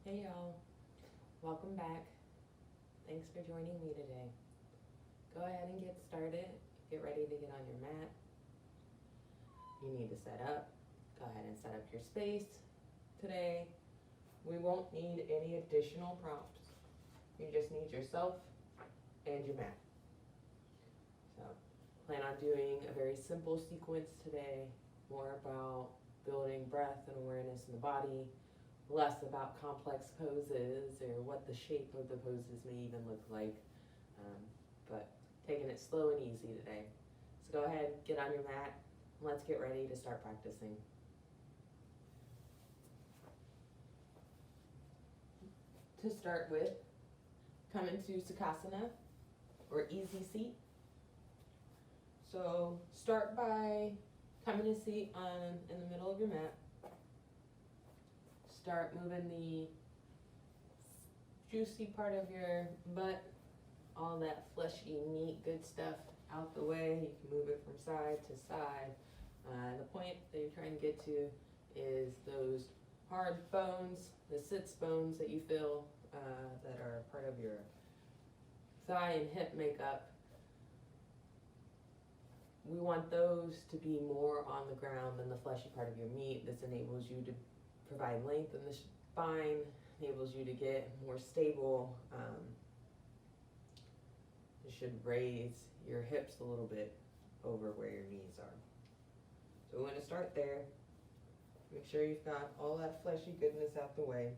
Hey y'all, welcome back. Thanks for joining me today. Go ahead and get started. Get ready to get on your mat. You need to set up. Go ahead and set up your space. Today, we won't need any additional prompts. You just need yourself and your mat. So, plan on doing a very simple sequence today, more about building breath and awareness in the body, less about complex poses or what the shape of the poses may even look like, but taking it slow and easy today. So go ahead, get on your mat, and let's get ready to start practicing. To start with, come into Sukhasana, or easy seat. So start by coming to seat in the middle of your mat. Start moving the juicy part of your butt, all that fleshy, meat, good stuff out the way. You can move it from side to side. The point that you're trying to get to is those hard bones, the sits bones that you feel that are part of your thigh and hip makeup. We want those to be more on the ground than the fleshy part of your meat. This enables you to provide length in the spine, enables you to get more stable. It should raise your hips a little bit over where your knees are. So we want to start there. Make sure you've got all that fleshy goodness out the way.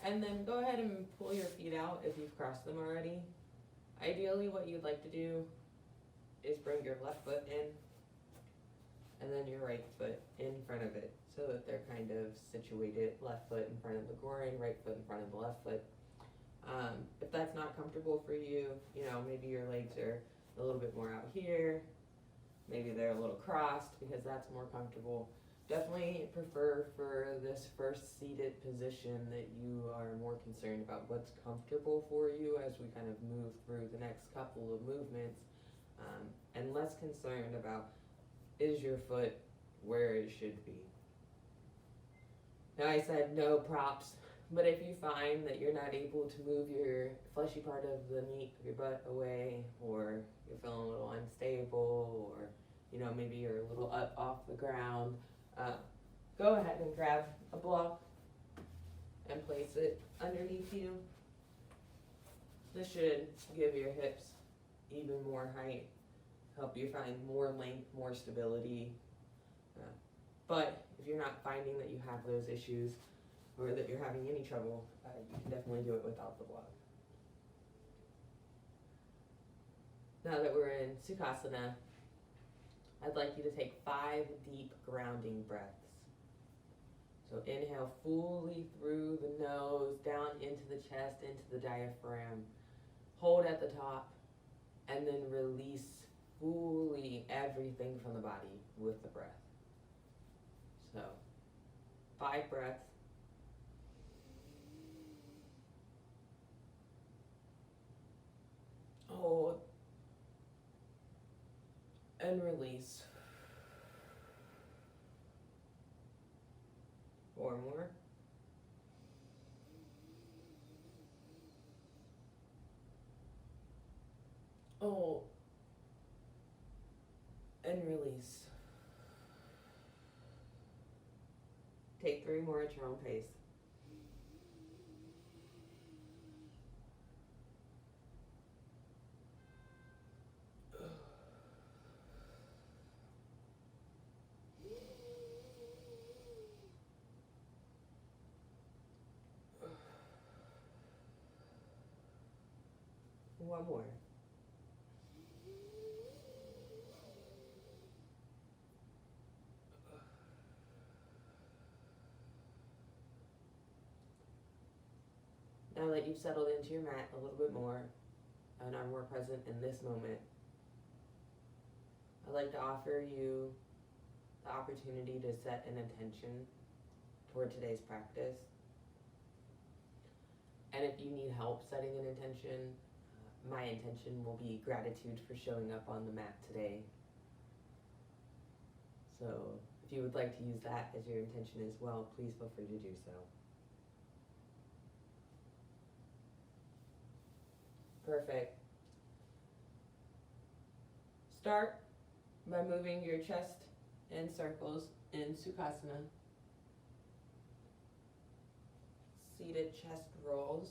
And then go ahead and pull your feet out if you've crossed them already. Ideally, what you'd like to do is bring your left foot in and then your right foot in front of it so that they're kind of situated, left foot in front of the groin, right foot in front of the left foot. If that's not comfortable for you, maybe your legs are a little bit more out here, maybe they're a little crossed because that's more comfortable. Definitely prefer for this first seated position that you are more concerned about what's comfortable for you as we kind of move through the next couple of movements, and less concerned about is your foot where it should be. Now I said no props, but if you find that you're not able to move your fleshy part of the meat of your butt away, or you're feeling a little unstable, or maybe you're a little up off the ground, go ahead and grab a block and place it underneath you. This should give your hips even more height, help you find more length, more stability. But if you're not finding that you have those issues or that you're having any trouble, you can definitely do it without the block. Now that we're in Sukhasana, I'd like you to take 5 deep grounding breaths. So inhale fully through the nose, down into the chest, into the diaphragm. Hold at the top, and then release fully everything from the body with the breath. So, 5 breaths. Hold and release. 4 more. Hold and release. Take 3 more at your own pace. One more. Now that you've settled into your mat a little bit more and are more present in this moment, I'd like to offer you the opportunity to set an intention toward today's practice. And if you need help setting an intention, my intention will be gratitude for showing up on the mat today. So if you would like to use that as your intention as well, please feel free to do so. Perfect. Start by moving your chest in circles in Sukhasana. Seated chest rolls.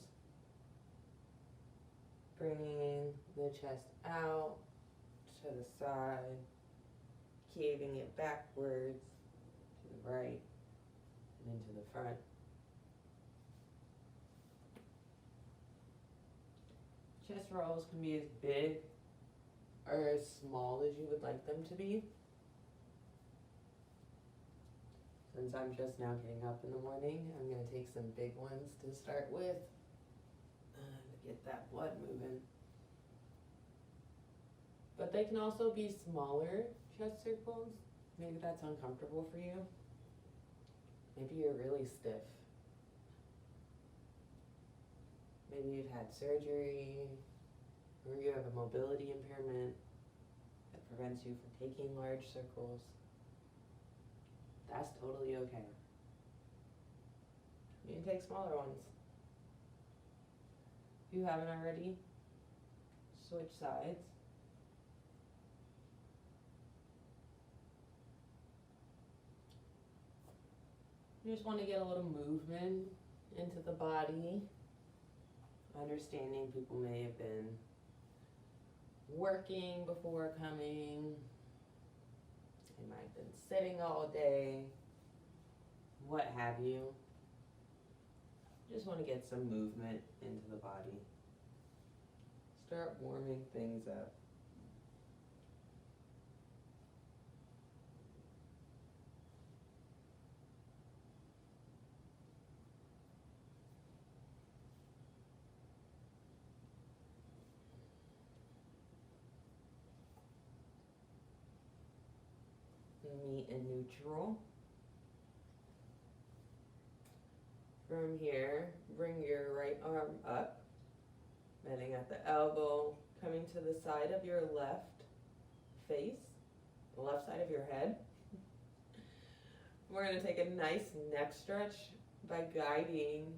Bringing the chest out to the side, caving it backwards to the right and into the front. Chest rolls can be as big or as small as you would like them to be. Since I'm just now getting up in the morning, I'm going to take some big ones to start with to get that blood moving. But they can also be smaller chest circles. Maybe that's uncomfortable for you. Maybe you're really stiff. Maybe you've had surgery, or you have a mobility impairment that prevents you from taking large circles. That's totally okay. You can take smaller ones. If you haven't already, switch sides. You just want to get a little movement into the body. Understanding people may have been working before coming. They might have been sitting all day. What have you. Just want to get some movement into the body. Start warming things up. Meet in neutral. From here, bring your right arm up, bending at the elbow, coming to the side of your left face, the left side of your head. We're going to take a nice neck stretch by guiding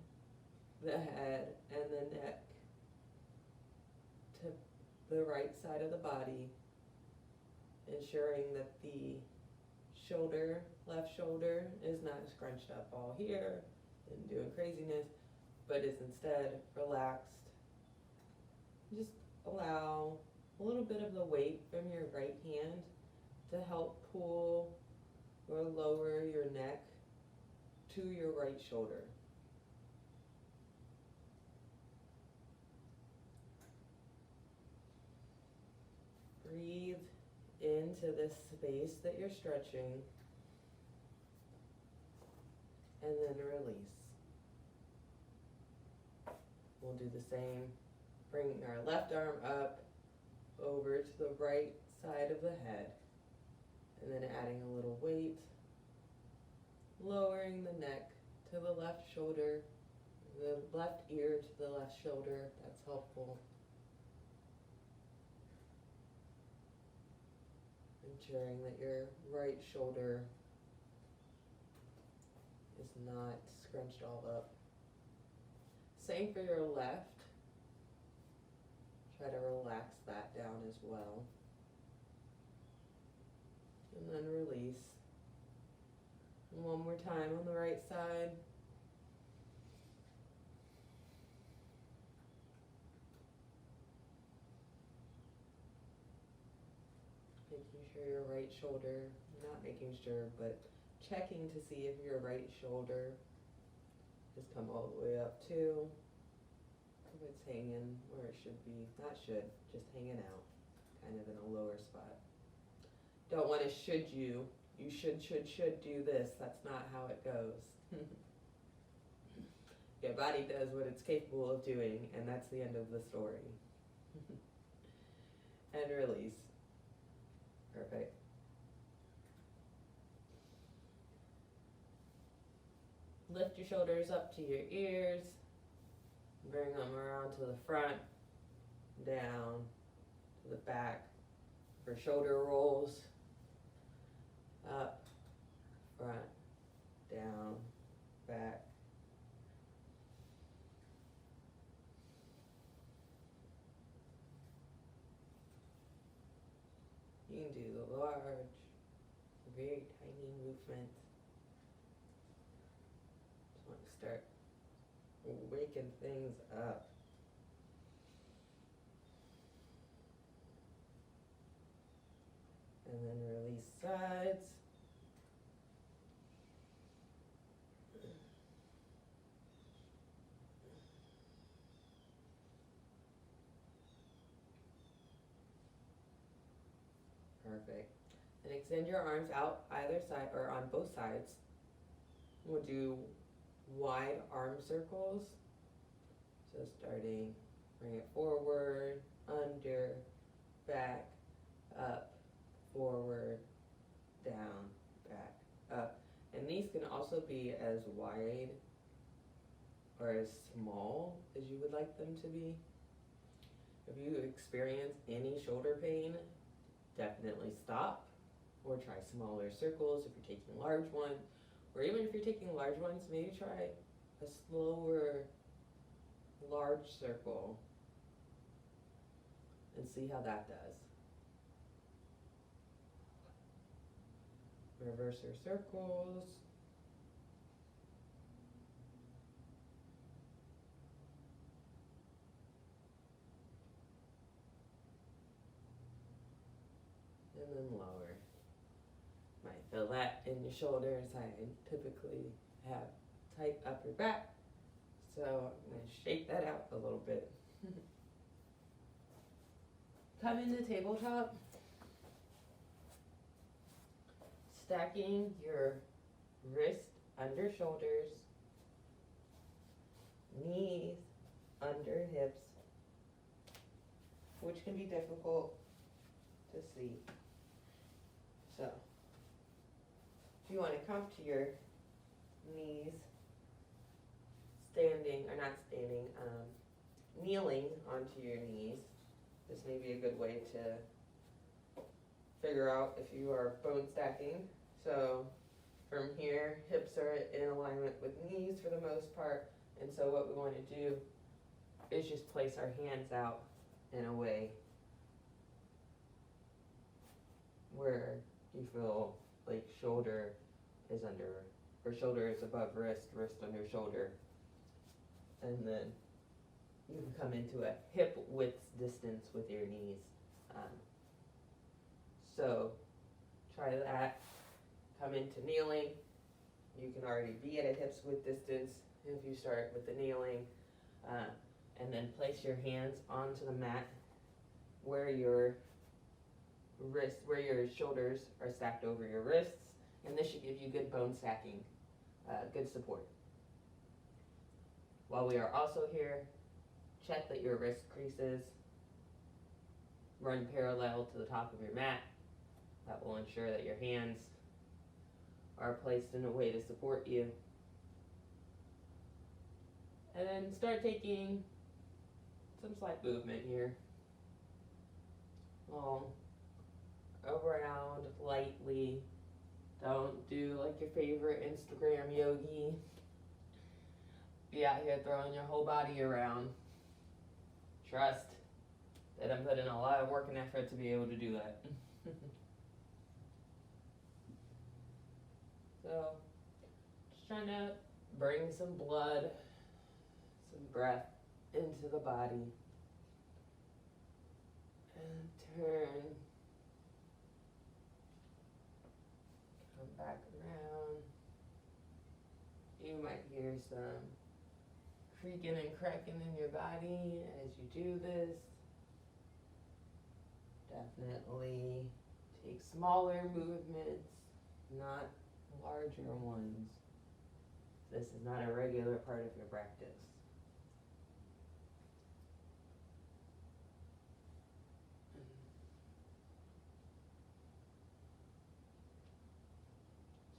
the head and the neck to the right side of the body, ensuring that the shoulder, left shoulder, is not scrunched up all here and doing craziness, but is instead relaxed. Just allow a little bit of the weight from your right hand to help pull or lower your neck to your right shoulder. Breathe into this space that you're stretching, and then release. We'll do the same, bringing our left arm up over to the right side of the head, and then adding a little weight, lowering the neck to the left shoulder, the left ear to the left shoulder. That's helpful. Ensuring that your right shoulder is not scrunched all up. Same for your left. Try to relax that down as well. And then release. And one more time on the right side. Making sure your right shoulder, not making sure, but checking to see if your right shoulder has come all the way up too. If it's hanging where it should be, not should, just hanging out, kind of in a lower spot. Don't want to should you should do this. That's not how it goes. Your body does what it's capable of doing, and that's the end of the story. And release. Perfect. Lift your shoulders up to your ears. Bring them around to the front, down to the back. For shoulder rolls, up, front, down, back. You can do the large, very tiny movement. Just want to start waking things up. And then release sides. Perfect. And extend your arms out either side or on both sides. We'll do wide arm circles. So starting, bring it forward, under, back, up, forward, down, back, up. And these can also be as wide or as small as you would like them to be. If you experience any shoulder pain, definitely stop or try smaller circles if you're taking large ones. Or even if you're taking large ones, maybe try a slower large circle and see how that does. Reverser circles. And then lower. Might feel that in your shoulders. I typically have tight upper back, so I'm going to shake that out a little bit. Come into tabletop, stacking your wrist under shoulders, knees under hips, which can be difficult to see. So, if you want to come to your knees, standing, or not standing, kneeling onto your knees. This may be a good way to figure out if you are bone stacking. So from here, hips are in alignment with knees for the most part. And so what we want to do is just place our hands out in a way where you feel like shoulder is under, or shoulder is above wrist, wrist under shoulder. And then you can come into a hip width distance with your knees. So try that. Come into kneeling. You can already be at a hips width distance if you start with the kneeling. And then place your hands onto the mat where your shoulders are stacked over your wrists. And this should give you good bone stacking, good support. While we are also here, check that your wrist creases run parallel to the top of your mat. That will ensure that your hands are placed in a way to support you. And then start taking some slight movement here. Long, around lightly. Don't do like your favorite Instagram yogi. Be out here throwing your whole body around. Trust that I'm putting a lot of work and effort to be able to do that. So, just trying to bring some blood, some breath into the body. And turn. Come back around. You might hear some creaking and cracking in your body as you do this. Definitely take smaller movements, not larger ones. This is not a regular part of your practice.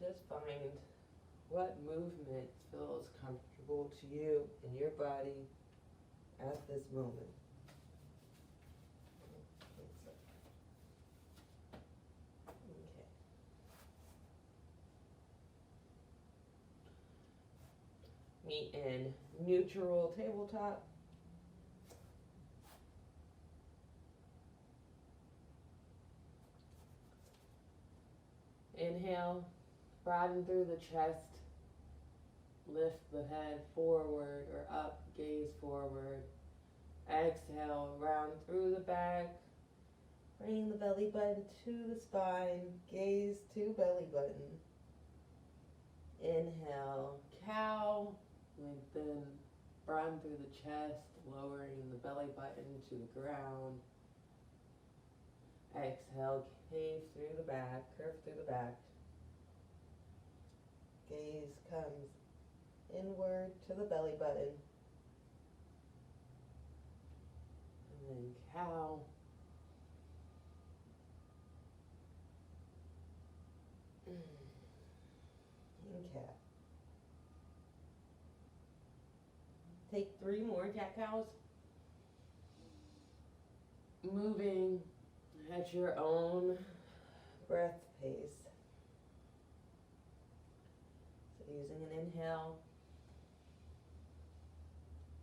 Just find what movement feels comfortable to you in your body at this moment. Okay. Meet in neutral tabletop. Inhale, broaden through the chest. Lift the head forward or up, gaze forward. Exhale, round through the back. Bring the belly button to the spine, gaze to belly button. Inhale, cow, lengthen, broaden through the chest, lowering the belly button to the ground. Exhale, cave through the back, curve through the back. Gaze comes inward to the belly button. And then cow. And cat. Take 3 more cat-cows. Moving at your own breath pace. So using an inhale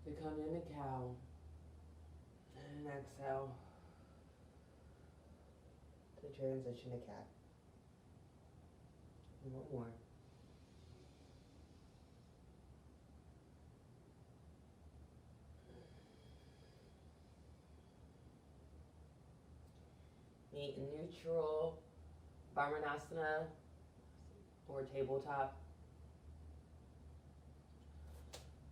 to come into cow, and an exhale to transition to cat. And 1 more. Meet in neutral, Varmanasana, or tabletop.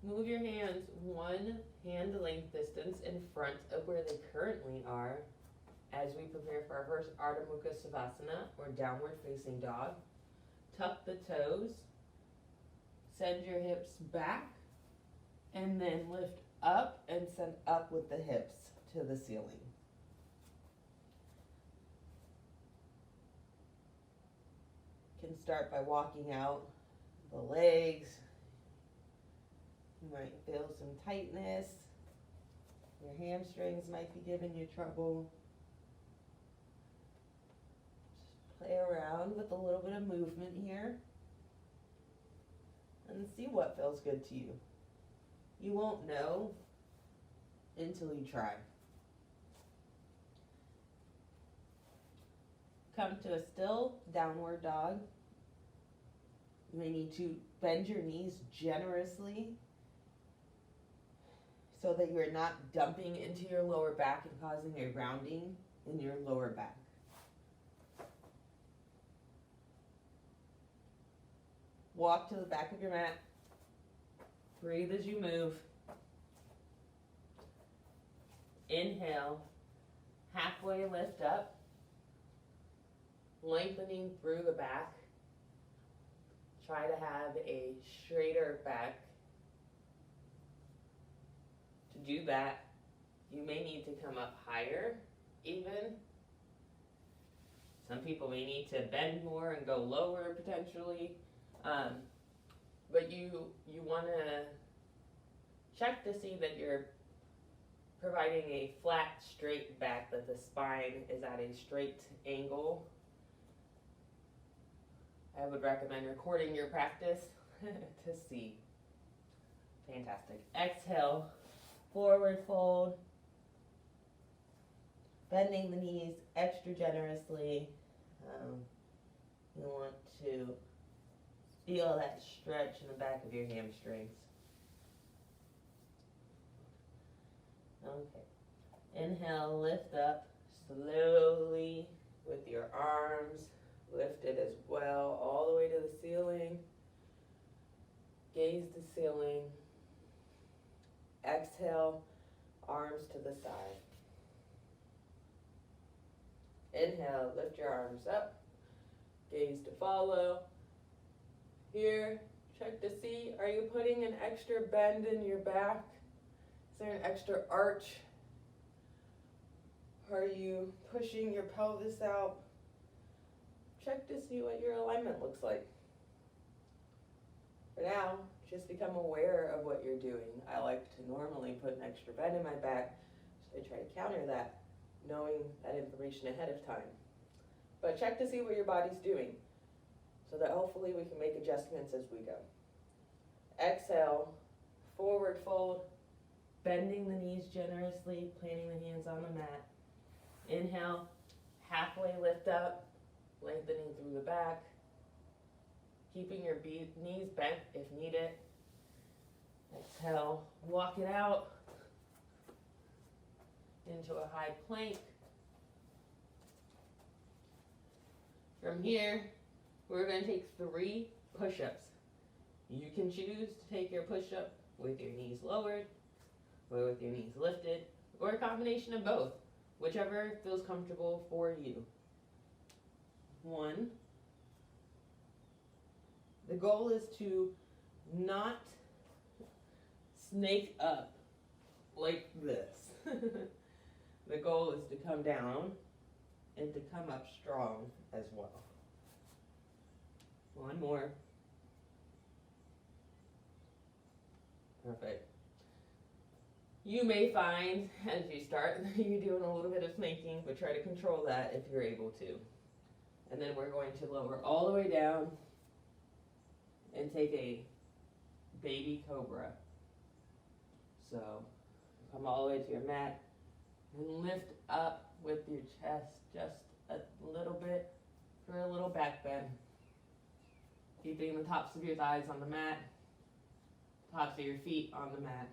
Move your hands 1 hand length distance in front of where they currently are as we prepare for our first Ardha Mukha Savasana, or downward facing dog. Tuck the toes, send your hips back, and then lift up and send up with the hips to the ceiling. Can start by walking out the legs. You might feel some tightness. Your hamstrings might be giving you trouble. Just play around with a little bit of movement here and see what feels good to you. You won't know until you try. Come to a still downward dog. You may need to bend your knees generously so that you're not dumping into your lower back and causing a rounding in your lower back. Walk to the back of your mat. Breathe as you move. Inhale, halfway lift up, lengthening through the back. Try to have a straighter back. To do that, you may need to come up higher even. Some people may need to bend more and go lower potentially. But you want to check to see that you're providing a flat, straight back, that the spine is at a straight angle. I would recommend recording your practice to see. Fantastic. Exhale, forward fold. Bending the knees extra generously. You want to feel that stretch in the back of your hamstrings. Okay. Inhale, lift up slowly with your arms lifted as well, all the way to the ceiling. Gaze the ceiling. Exhale, arms to the side. Inhale, lift your arms up. Gaze to follow. Here, check to see, are you putting an extra bend in your back? Is there an extra arch? Are you pushing your pelvis out? Check to see what your alignment looks like. For now, just become aware of what you're doing. I like to normally put an extra bend in my back, so I try to counter that, knowing that information ahead of time. But check to see what your body's doing, so that hopefully we can make adjustments as we go. Exhale, forward fold, bending the knees generously, planting the hands on the mat. Inhale, halfway lift up, lengthening through the back. keeping your knees bent if needed. Exhale, walk it out into a high plank. From here, we're going to take 3 push-ups. You can choose to take your push-up with your knees lowered, or with your knees lifted, or a combination of both, whichever feels comfortable for you. 1. The goal is to not snake up like this. The goal is to come down and to come up strong as well. 1 more. Perfect. You may find as you start that you're doing a little bit of snaking, but try to control that if you're able to. And then we're going to lower all the way down and take a baby cobra. So come all the way to your mat and lift up with your chest just a little bit for a little back bend. Keeping the tops of your thighs on the mat, tops of your feet on the mat.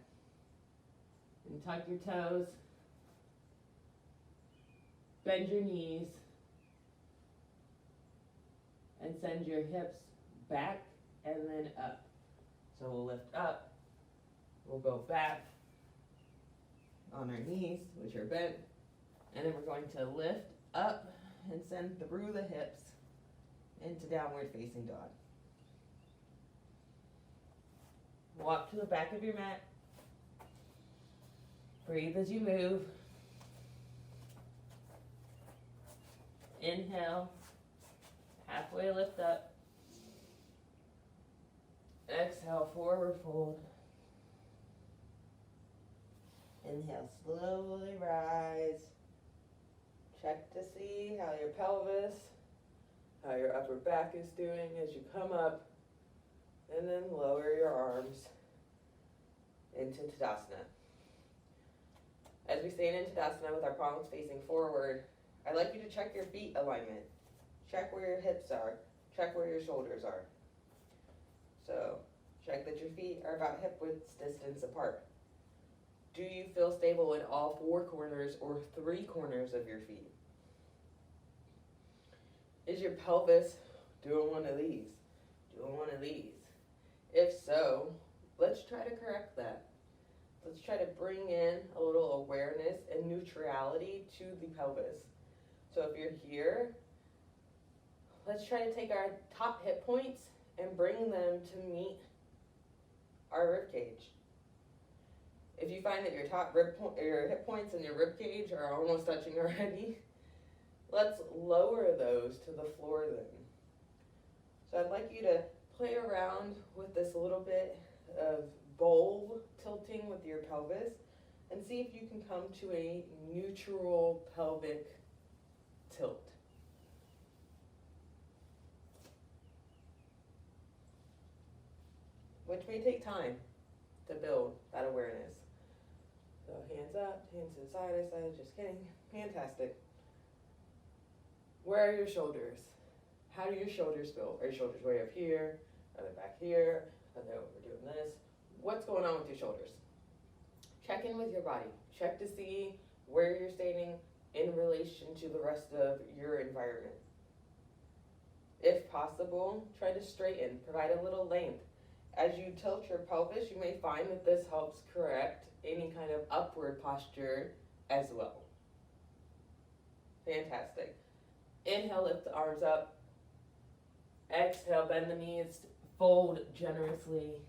And tuck your toes, bend your knees, and send your hips back and then up. So we'll lift up, we'll go back on our knees, which are bent, and then we're going to lift up and send through the hips into downward facing dog. Walk to the back of your mat. Breathe as you move. Inhale, halfway lift up. Exhale, forward fold. Inhale, slowly rise. Check to see how your pelvis, how your upper back is doing as you come up, and then lower your arms into Tadasana. As we stay in Tadasana with our palms facing forward, I'd like you to check your feet alignment. Check where your hips are. Check where your shoulders are. So check that your feet are about hip width distance apart. Do you feel stable in all 4 corners or 3 corners of your feet? Is your pelvis doing one of these? Doing one of these? If so, let's try to correct that. Let's try to bring in a little awareness and neutrality to the pelvis. So if you're here, let's try to take our top hip points and bring them to meet our rib cage. If you find that your your hip points and your rib cage are almost touching already, let's lower those to the floor then. So I'd like you to play around with this little bit of bowl tilting with your pelvis and see if you can come to a neutral pelvic tilt. Which may take time to build that awareness. So hands up, hands to the side, just kidding. Fantastic. Where are your shoulders? How do your shoulders feel? Are your shoulders way up here? Are they back here? Are they over doing this? What's going on with your shoulders? Check in with your body. Check to see where you're standing in relation to the rest of your environment. If possible, try to straighten, provide a little length. As you tilt your pelvis, you may find that this helps correct any kind of upward posture as well. Fantastic. Inhale, lift the arms up. Exhale, bend the knees, fold generously.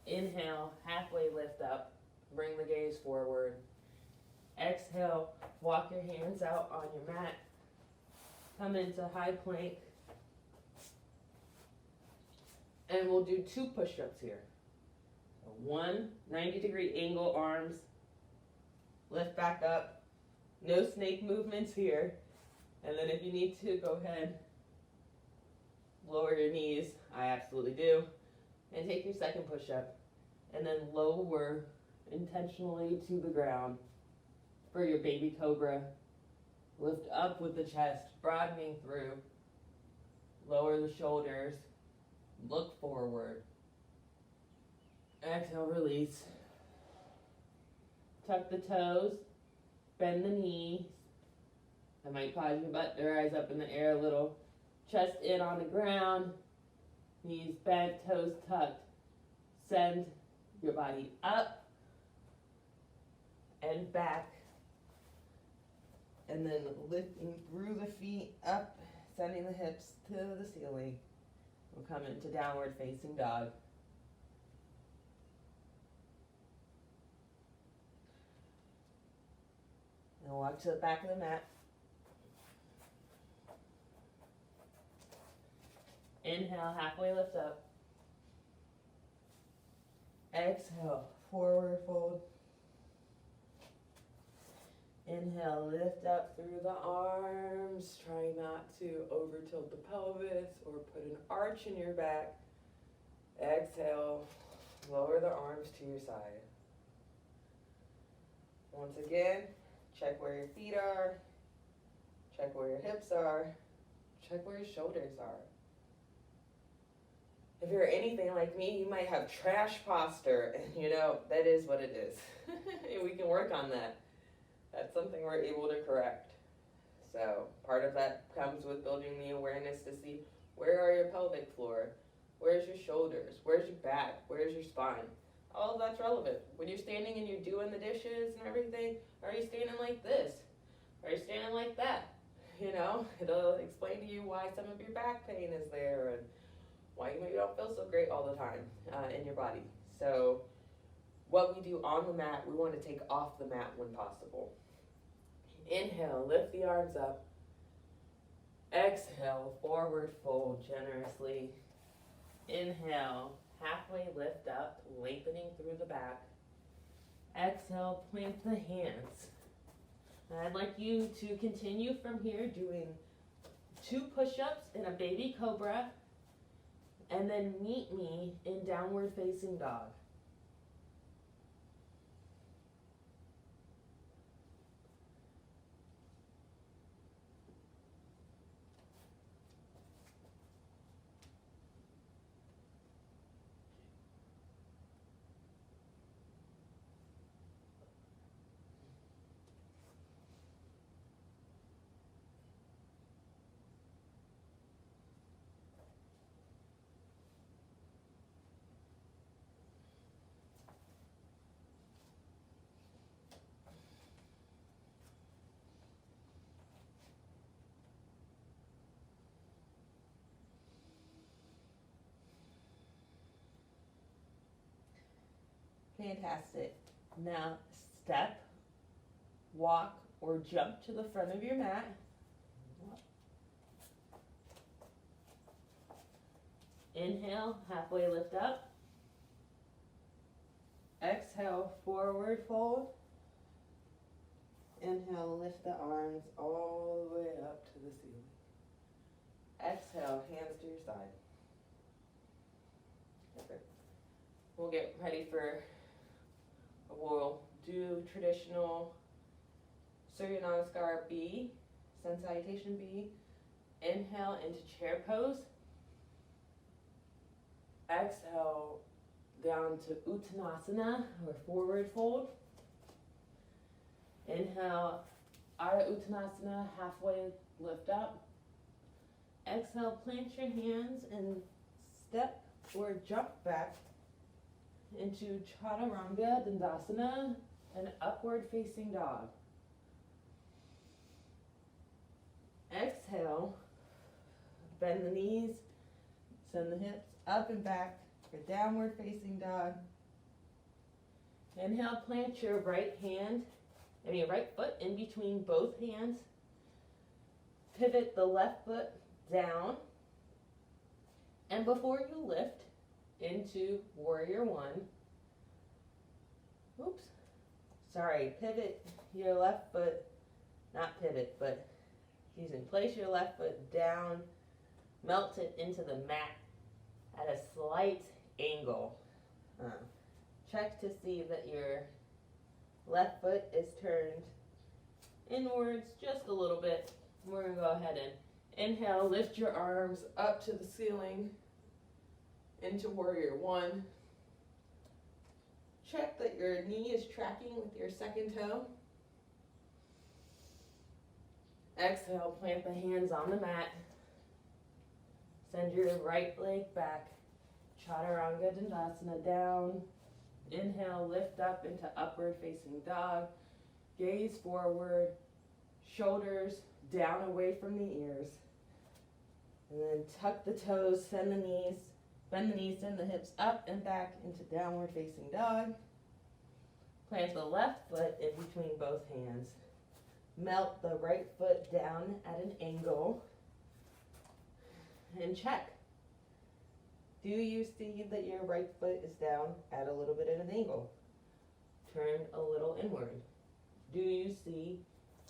Inhale, halfway lift up, bring the gaze forward. Exhale, walk your hands out on your mat. Come into high plank. And we'll do 2 push-ups here. So 1, 90-degree angle arms. Lift back up. No snake movements here. And then if you need to, go ahead. Lower your knees. I absolutely do. And take your second push-up. And then lower intentionally to the ground for your baby cobra. Lift up with the chest, broadening through. Lower the shoulders. Look forward. Exhale, release. Tuck the toes, bend the knees. I might pause your butt to rise up in the air a little. Chest in on the ground, knees bent, toes tucked. Send your body up and back. And then lifting through the feet up, sending the hips to the ceiling. We'll come into downward facing dog. And walk to the back of the mat. Inhale, halfway lift up. Exhale, forward fold. Inhale, lift up through the arms. Try not to over tilt the pelvis or put an arch in your back. Exhale, lower the arms to your side. Once again, check where your feet are. Check where your hips are. Check where your shoulders are. If you're anything like me, you might have trash posture, and you know, that is what it is. We can work on that. That's something we're able to correct. So part of that comes with building the awareness to see where are your pelvic floor, where's your shoulders, where's your back, where's your spine. All of that's relevant. When you're standing and you're doing the dishes and everything, are you standing like this? Are you standing like that? You know, it'll explain to you why some of your back pain is there and why you maybe don't feel so great all the time in your body. So what we do on the mat, we want to take off the mat when possible. Inhale, lift the arms up. Exhale, forward fold generously. Inhale, halfway lift up, lengthening through the back. Exhale, plant the hands. And I'd like you to continue from here doing 2 push-ups in a baby cobra, and then meet me in downward facing dog. Fantastic. Now step, walk, or jump to the front of your mat. Inhale, halfway lift up. Exhale, forward fold. Inhale, lift the arms all the way up to the ceiling. Exhale, hands to your side. Perfect. We'll get ready for, we'll do traditional Surya Namaskar B, Sun Salutation B. Inhale into chair pose. Exhale down to Uttanasana, or forward fold. Inhale, Ardha Uttanasana, halfway lift up. Exhale, plant your hands and step or jump back into Chaturanga Dandasana, an upward facing dog. Exhale, bend the knees, send the hips up and back for downward facing dog. Inhale, plant your right foot in between both hands. Pivot the left foot down. And before you lift into Warrior One, pivot your left foot, not pivot, but place your left foot down, melt it into the mat at a slight angle. Check to see that your left foot is turned inwards just a little bit. We're going to go ahead and inhale, lift your arms up to the ceiling. into warrior one. Check that your knee is tracking with your second toe. Exhale, plant the hands on the mat. Send your right leg back. Chaturanga Dandasana down. Inhale, lift up into upward facing dog. Gaze forward, shoulders down away from the ears. And then tuck the toes, send the knees, bend the knees, send the hips up and back into downward facing dog. Plant the left foot in between both hands. Melt the right foot down at an angle. And check. Do you see that your right foot is down at a little bit of an angle? Turn a little inward. Do you see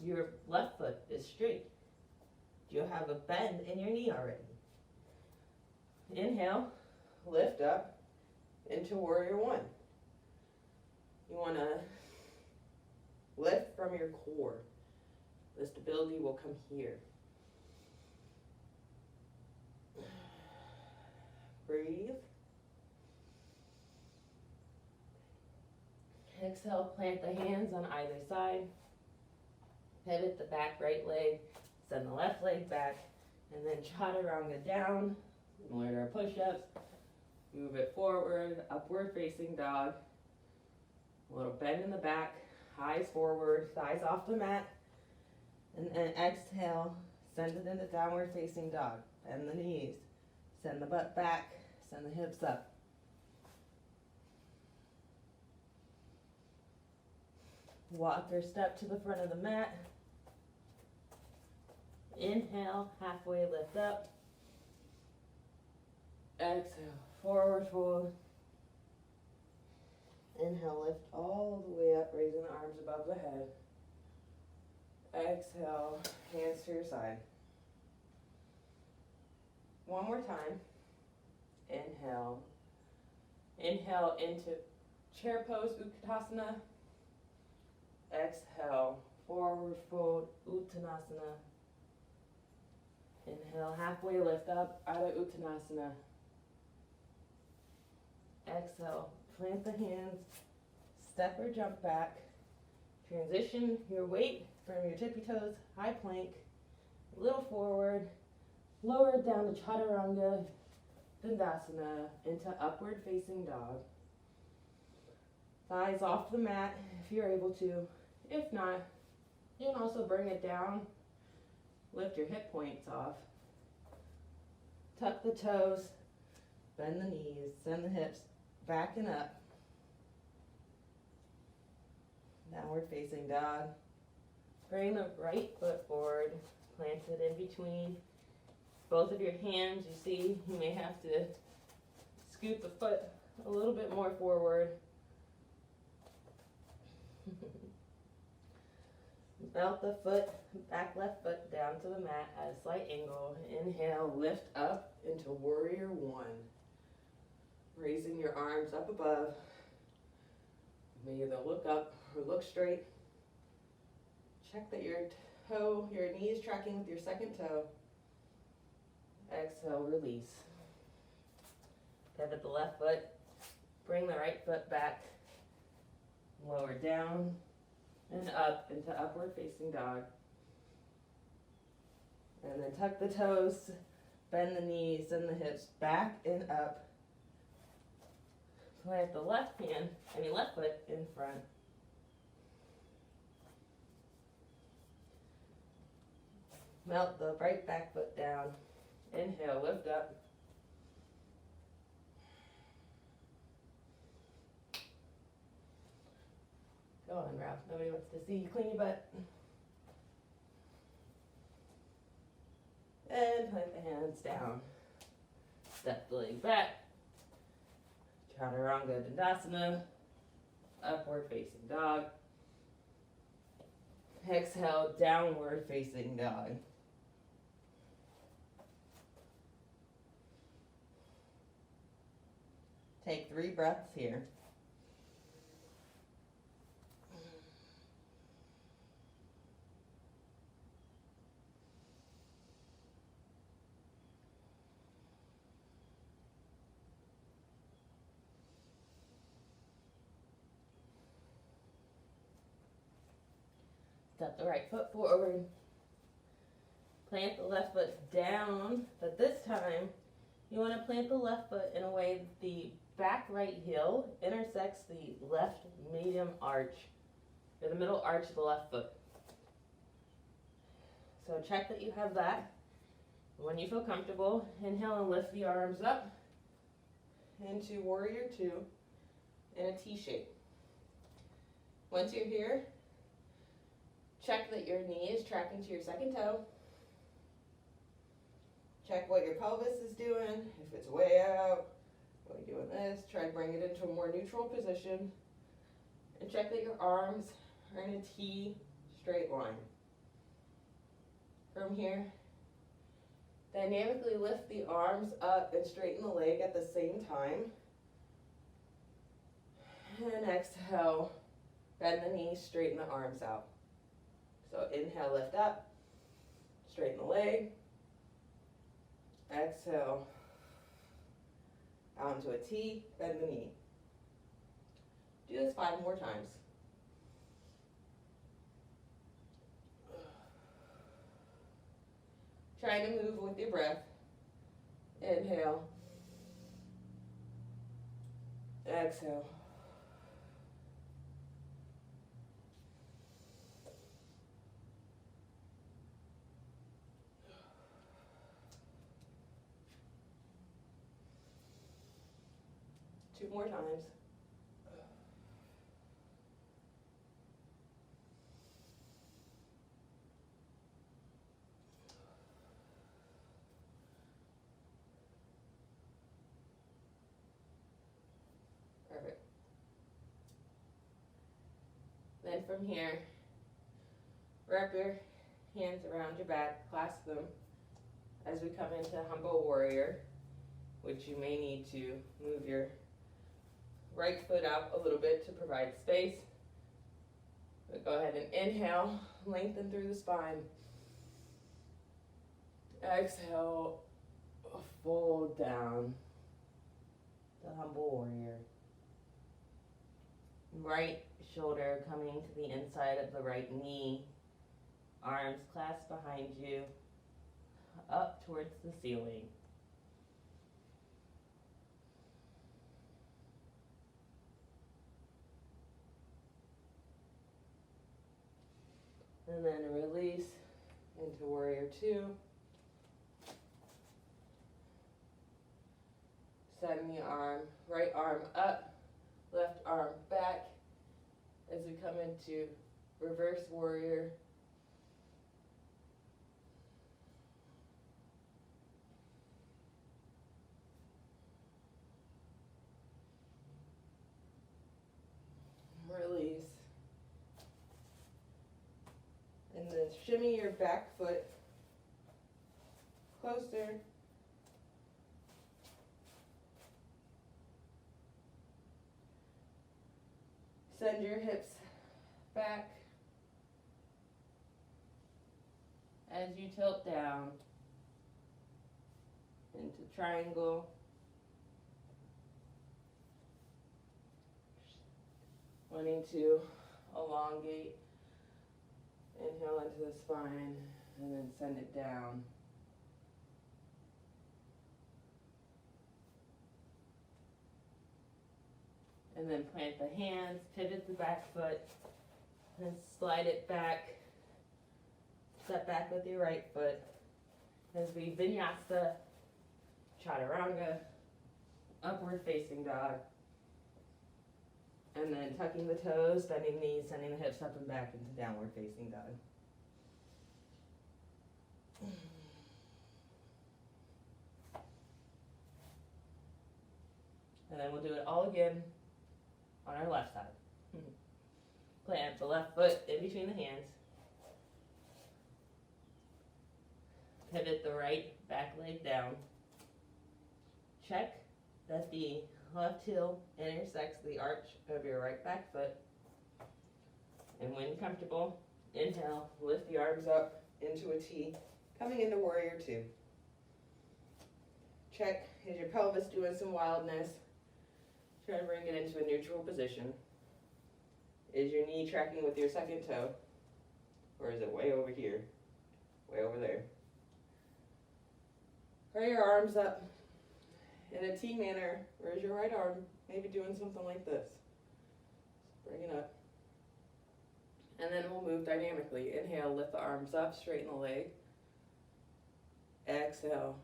your left foot is straight? Do you have a bend in your knee already? Inhale, lift up into warrior one. You want to lift from your core. The stability will come here. Breathe. Exhale, plant the hands on either side. Pivot the back right leg. Send the left leg back. And then chaturanga down. Similar to our push-ups. Move it forward, upward facing dog. A little bend in the back. Eyes forward, thighs off the mat. And then exhale, send it into downward facing dog. Bend the knees. Send the butt back. Send the hips up. Walk or step to the front of the mat. Inhale, halfway lift up. Exhale, forward fold. Inhale, lift all the way up, raising the arms above the head. Exhale, hands to your side. One more time. Inhale. Inhale into chair pose, Uttanasana. Exhale, forward fold, Uttanasana. Inhale, halfway lift up, Adho Uttanasana. Exhale, plant the hands, step or jump back. Transition your weight from your tippy toes, high plank, a little forward, lower it down to Chaturanga Dandasana into upward facing dog. Thighs off the mat if you're able to. If not, you can also bring it down. Lift your hip points off. Tuck the toes, bend the knees, send the hips back and up. Downward facing dog. Bring the right foot forward, plant it in between both of your hands. You see, you may have to scoot the foot a little bit more forward. Melt the foot, back left foot down to the mat at a slight angle. Inhale, lift up into warrior one. Raising your arms up above. You may either look up or look straight. Check that your knee is tracking with your second toe. Exhale, release. Pivot the left foot. Bring the right foot back. Lower down and up into upward facing dog. And then tuck the toes, bend the knees and the hips back and up. Plant the left foot in front. Melt the right back foot down. Inhale, lift up. Go on, Ralph. Nobody wants to see you clean your butt. And plant the hands down. Step the leg back. Chaturanga Dandasana. Upward facing dog. Exhale, downward facing dog. Take 3 breaths here. Step the right foot forward. Plant the left foot down, but this time you want to plant the left foot in a way that the back right heel intersects the left medium arch, or the middle arch of the left foot. So check that you have that. When you feel comfortable, inhale and lift the arms up into warrior two in a T shape. Once you're here, check that your knee is tracking to your second toe. Check what your pelvis is doing. If it's way out, while you're doing this, try to bring it into a more neutral position. And check that your arms are in a T straight line. From here, dynamically lift the arms up and straighten the leg at the same time. And exhale, bend the knees, straighten the arms out. So inhale, lift up, straighten the leg. Exhale, out into a T, bend the knee. Do this 5 more times. Try to move with your breath. Inhale. Exhale. Two more times. Perfect. Then from here, wrap your hands around your back, clasp them as we come into humble warrior, which you may need to move your right foot out a little bit to provide space. But go ahead and inhale, lengthen through the spine. Exhale, fold down to humble warrior. Right shoulder coming to the inside of the right knee. Arms clasped behind you, up towards the ceiling. And then release into warrior two. Send the right arm up, left arm back as we come into reverse warrior. Release. And then shimmy your back foot closer. Send your hips back as you tilt down into triangle. Wanting to elongate. Inhale into the spine and then send it down. And then plant the hands, pivot the back foot, and slide it back. Step back with your right foot as we vinyasa, chaturanga, upward facing dog. And then tucking the toes, bending knees, sending the hips up and back into downward facing dog. And then we'll do it all again on our left side. Plant the left foot in between the hands. Pivot the right back leg down. Check that the left heel intersects the arch of your right back foot. And when comfortable, inhale, lift the arms up into a T, coming into warrior two. Check, is your pelvis doing some wildness? Try to bring it into a neutral position. Is your knee tracking with your second toe? Or is it way over here? Way over there. Pray your arms up in a T manner. Where's your right arm? Maybe doing something like this. Bring it up. And then we'll move dynamically. Inhale, lift the arms up, straighten the leg. Exhale.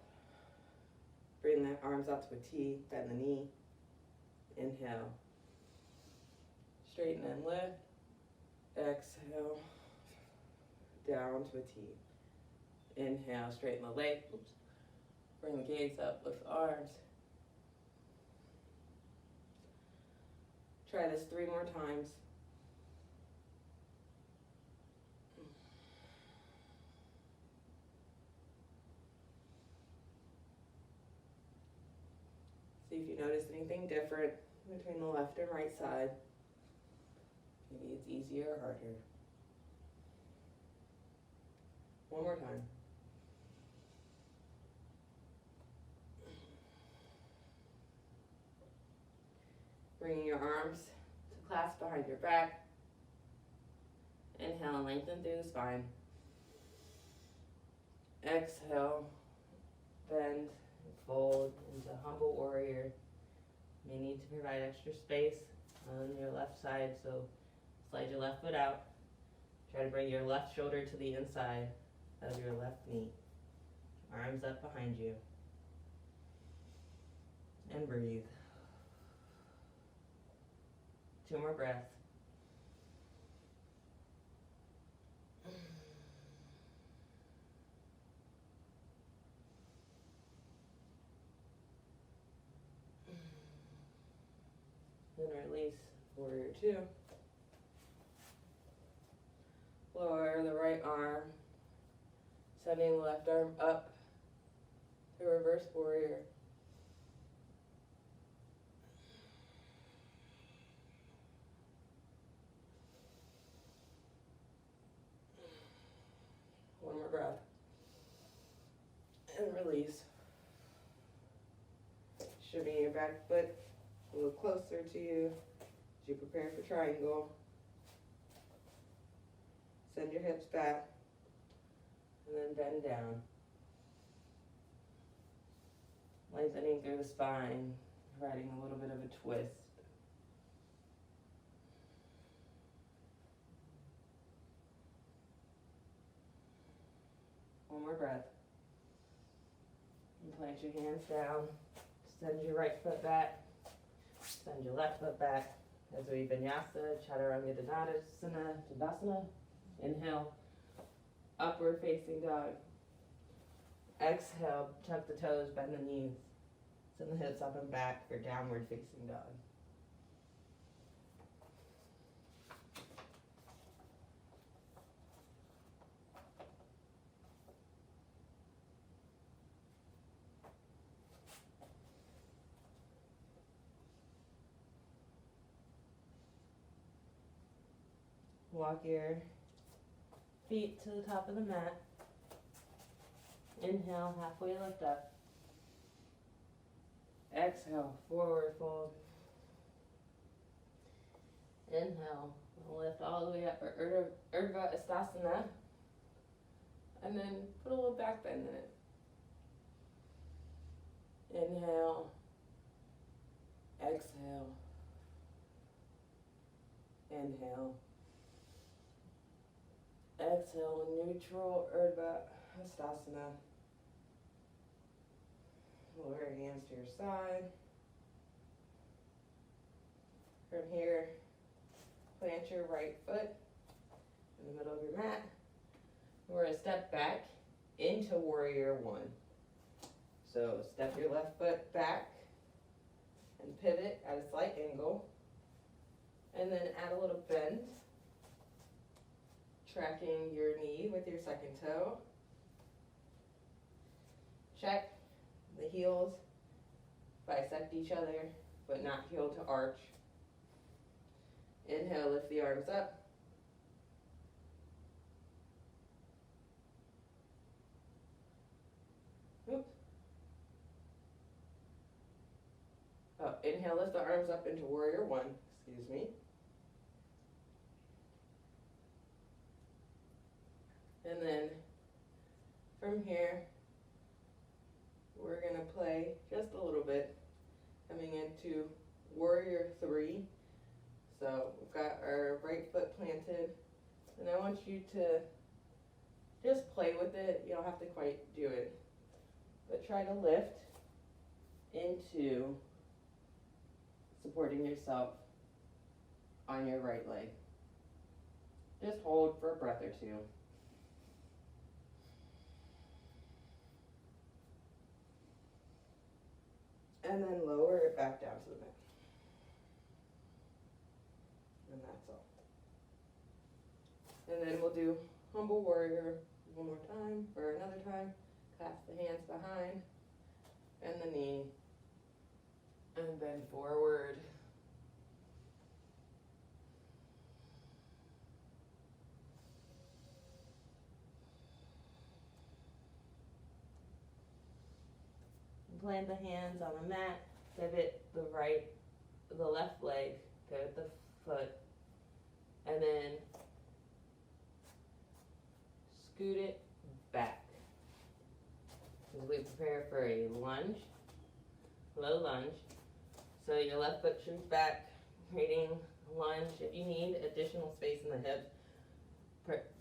Bring the arms out to a T, bend the knee. Inhale. Straighten and lift. Exhale. Down to a T. Inhale, straighten the leg. Oops. Bring the gaze up, lift the arms. Try this 3 more times. See if you notice anything different between the left and right side. Maybe it's easier or harder. 1 more time. Bringing your arms to clasp behind your back. Inhale and lengthen through the spine. Exhale, bend and fold into humble warrior. You may need to provide extra space on your left side, so slide your left foot out. Try to bring your left shoulder to the inside of your left knee. Arms up behind you. And breathe. 2 more breaths. Then release, warrior 2. Lower the right arm, sending the left arm up to reverse warrior. One more breath. And release. Shimmy your back foot a little closer to you as you prepare for triangle. Send your hips back and then bend down. Lengthening through the spine, providing a little bit of a twist. One more breath. And plant your hands down. Send your right foot back. Send your left foot back. As we vinyasa, chaturanga dandasana. Inhale, upward facing dog. Exhale, tuck the toes, bend the knees. Send the hips up and back for downward facing dog. Walk your feet to the top of the mat. Inhale, halfway lift up. Exhale, forward fold. Inhale, lift all the way up for Urdhva Hastasana. And then put a little back bend in it. Inhale. Exhale. Inhale. Exhale, neutral Urdhva Hastasana. Lower your hands to your side. From here, plant your right foot in the middle of your mat. We're going to step back into warrior 1. So step your left foot back and pivot at a slight angle. And then add a little bend. Tracking your knee with your second toe. Check. The heels bisect each other, but not heel to arch. Inhale, lift the arms up. Oops. Oh, inhale, lift the arms up into warrior 1. Excuse me. And then from here, we're gonna play just a little bit, coming into warrior 3. So we've got our right foot planted, and I want you to just play with it. You don't have to quite do it, but try to lift into supporting yourself on your right leg. Just hold for a breath or two. And then lower it back down to the mat. And that's all. And then we'll do humble warrior one more time, or another time. Clasp the hands behind, bend the knee, and bend forward. Plant the hands on the mat, pivot the left leg, pivot the foot, and then scoot it back. As we prepare for a lunge, low lunge. So your left foot shoots back, creating a lunge. If you need additional space in the hips,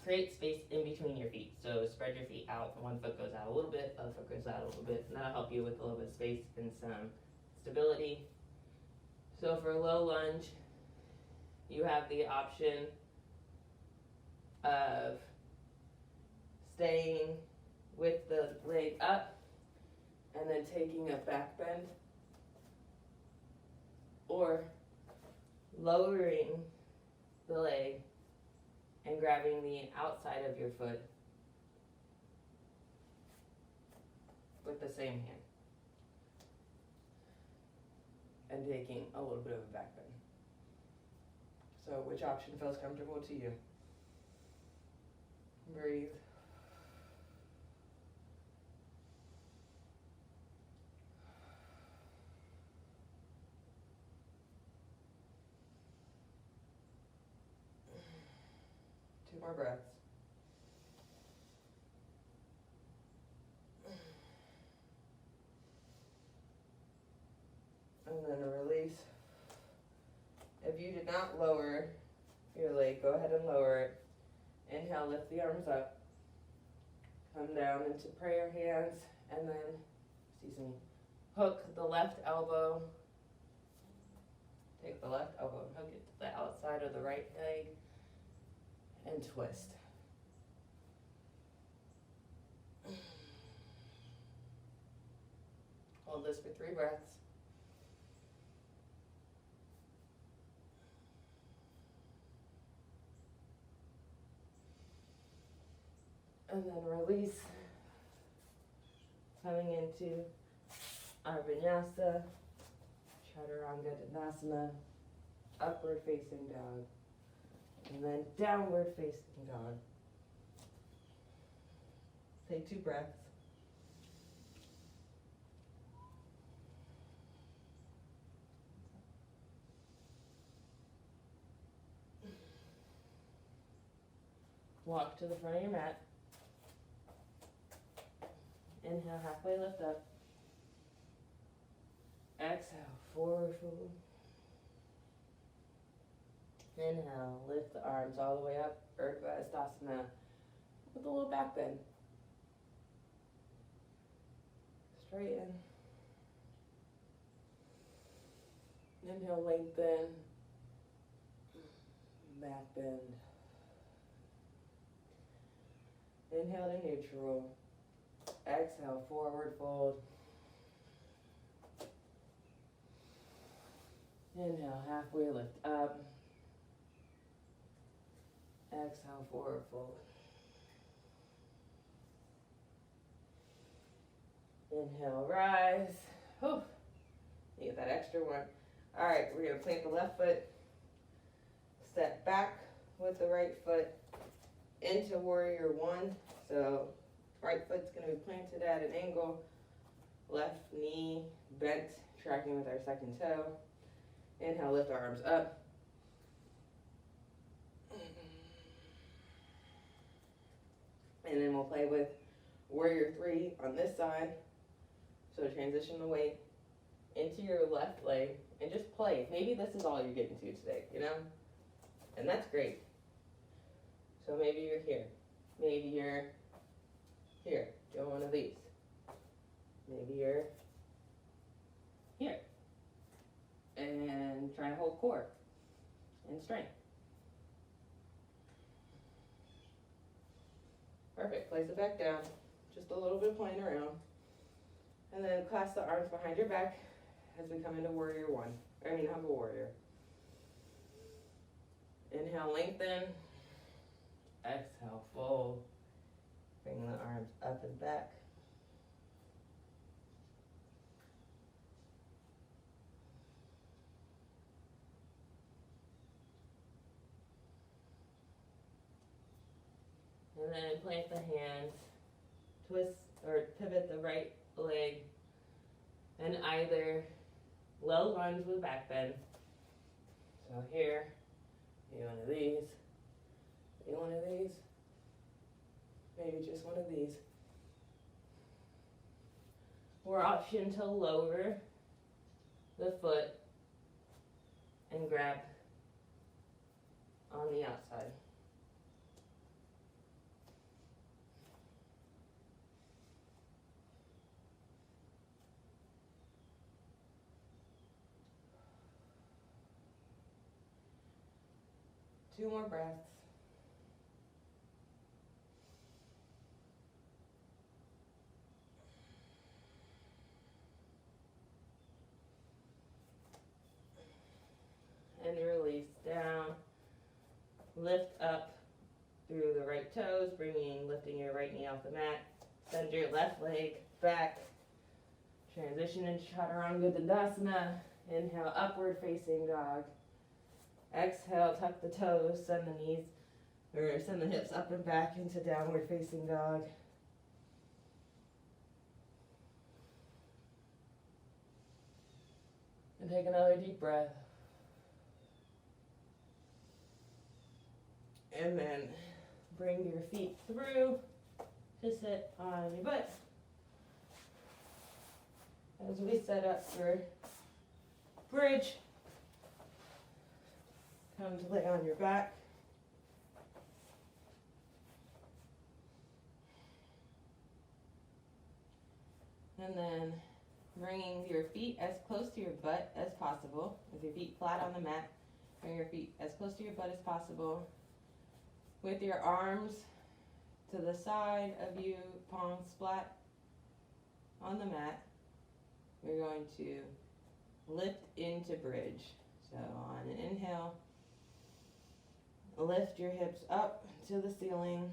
create space in between your feet. So spread your feet out. One foot goes out a little bit, other foot goes out a little bit, and that'll help you with a little bit of space and some stability. So for a low lunge, you have the option of staying with the leg up and then taking a back bend, or lowering the leg and grabbing the outside of your foot with the same hand and taking a little bit of a back bend. So which option feels comfortable to you? Breathe. Two more breaths. And then a release. If you did not lower your leg, go ahead and lower it. Inhale, lift the arms up. Come down into prayer hands, and then, hook the left elbow. Take the left elbow and hook it to the outside of the right leg, and twist. Hold this for 3 breaths. And then release, coming into our vinyasa, chaturanga dandasana, upward facing dog, and then downward facing dog. Take 2 breaths. Walk to the front of your mat. Inhale, halfway lift up. Exhale, forward fold. Inhale, lift the arms all the way up, Urdhva Hastasana, with a little back bend. Straighten. Inhale, lengthen. Back bend. Inhale to neutral. Exhale, forward fold. Inhale, halfway lift up. Exhale, forward fold. Inhale, rise. Whew. You get that extra one. All right, we're gonna plant the left foot, step back with the right foot into warrior 1. So right foot's gonna be planted at an angle, left knee bent, tracking with our second toe. Inhale, lift our arms up. And then we'll play with warrior 3 on this side. So transition the weight into your left leg and just play. Maybe this is all you're getting to today, you know? And that's great. So maybe you're here. Maybe you're here, doing one of these. Maybe you're here and trying to hold core and strength. Perfect, place it back down. Just a little bit of playing around. And then clasp the arms behind your back as we come into warrior 1. Humble warrior. Inhale, lengthen. Exhale, fold. Bring the arms up and back. And then plant the hands, twist or pivot the right leg, and either low lunge with back bend. So here, do one of these, do one of these, maybe just one of these. Or option to lower the foot and grab on the outside. Two more breaths. And release down. Lift up through the right toes, lifting your right knee off the mat. Send your left leg back. Transition into Chaturanga Dandasana. Inhale, upward facing dog. Exhale, tuck the toes, send the hips up and back into downward facing dog. And take another deep breath. And then bring your feet through to sit on your butt. As we set up for bridge. Come to lay on your back. And then bringing your feet as close to your butt as possible. With your feet flat on the mat, bring your feet as close to your butt as possible. With your arms to the side of you, palms flat on the mat, we're going to lift into bridge. So on an inhale, lift your hips up to the ceiling.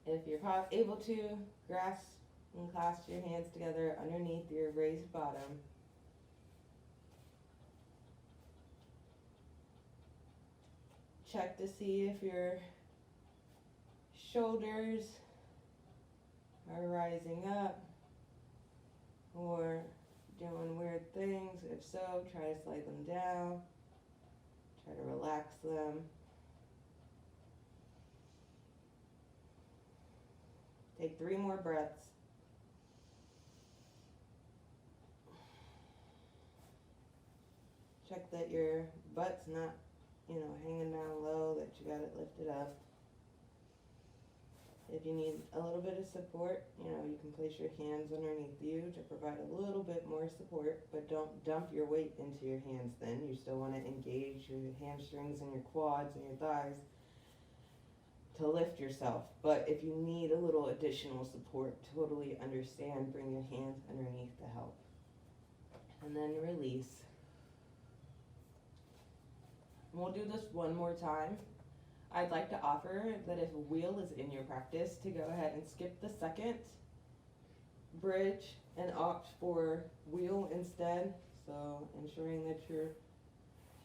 If you're able to, grasp and clasp your hands together underneath your raised bottom. Check to see if your shoulders are rising up or doing weird things. If so, try to slide them down. Try to relax them. Take 3 more breaths. Check that your butt's not, hanging down low, that you got it lifted up. If you need a little bit of support, you can place your hands underneath you to provide a little bit more support, but don't dump your weight into your hands then. You still want to engage your hamstrings and your quads and your thighs to lift yourself. But if you need a little additional support, totally understand, bring your hands underneath to help. And then release. And we'll do this one more time. I'd like to offer that if wheel is in your practice, to go ahead and skip the second bridge and opt for wheel instead. So ensuring that your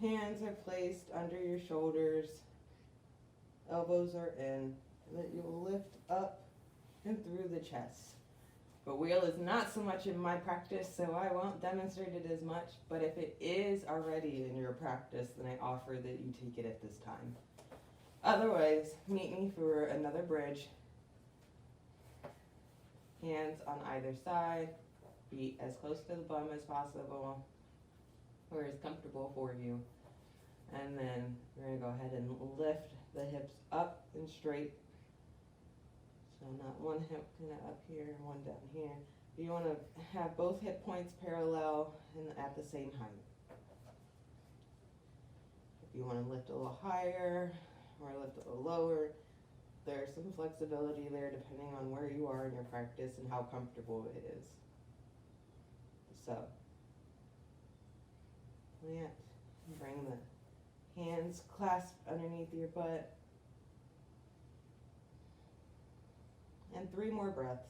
hands are placed under your shoulders, elbows are in, and that you'll lift up and through the chest. But wheel is not so much in my practice, so I won't demonstrate it as much, but if it is already in your practice, then I offer that you take it at this time. Otherwise, meet me for another bridge. Hands on either side, feet as close to the bum as possible, or as comfortable for you. And then we're gonna go ahead and lift the hips up and straight. So not one hip kind of up here and one down here. You wanna have both hip points parallel and at the same height. If you wanna lift a little higher or lift a little lower, there's some flexibility there depending on where you are in your practice and how comfortable it is. So, plant, bring the hands clasped underneath your butt. And 3 more breaths.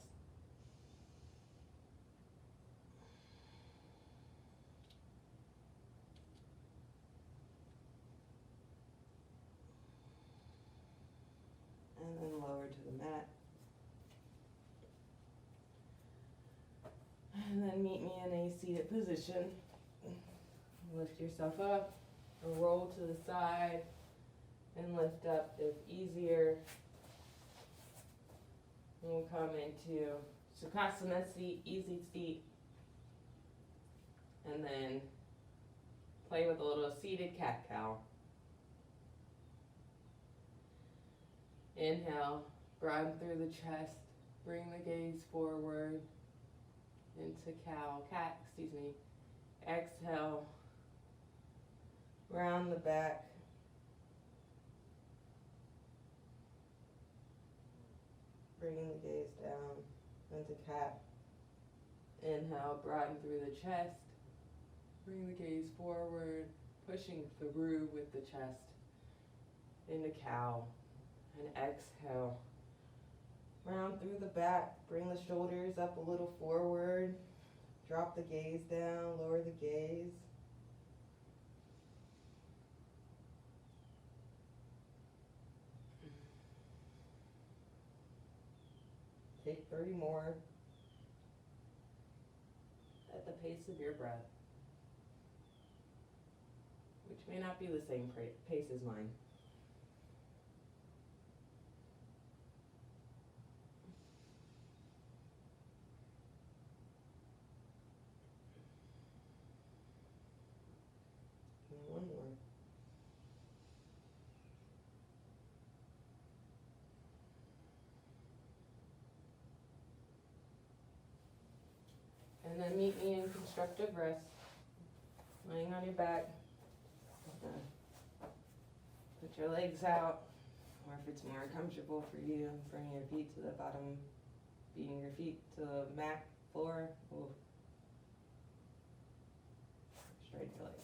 And then lower to the mat. And then meet me in a seated position. Lift yourself up, or roll to the side, and lift up if easier. And we'll come into Sukhasana seat, easy seat. And then play with a little seated cat-cow. Inhale, broaden through the chest, bring the gaze forward into cat. Exhale, round the back. Bringing the gaze down into cat. Inhale, broaden through the chest, bring the gaze forward, pushing through with the chest into cow. And exhale, round through the back, bring the shoulders up a little forward, drop the gaze down, lower the gaze. Take 30 more at the pace of your breath, which may not be the same pace as mine. One more. And then meet me in constructive rest, laying on your back. Put your legs out, or if it's more comfortable for you, bring your feet to the bottom, beating your feet to the mat floor. Ooh. Straighten your legs.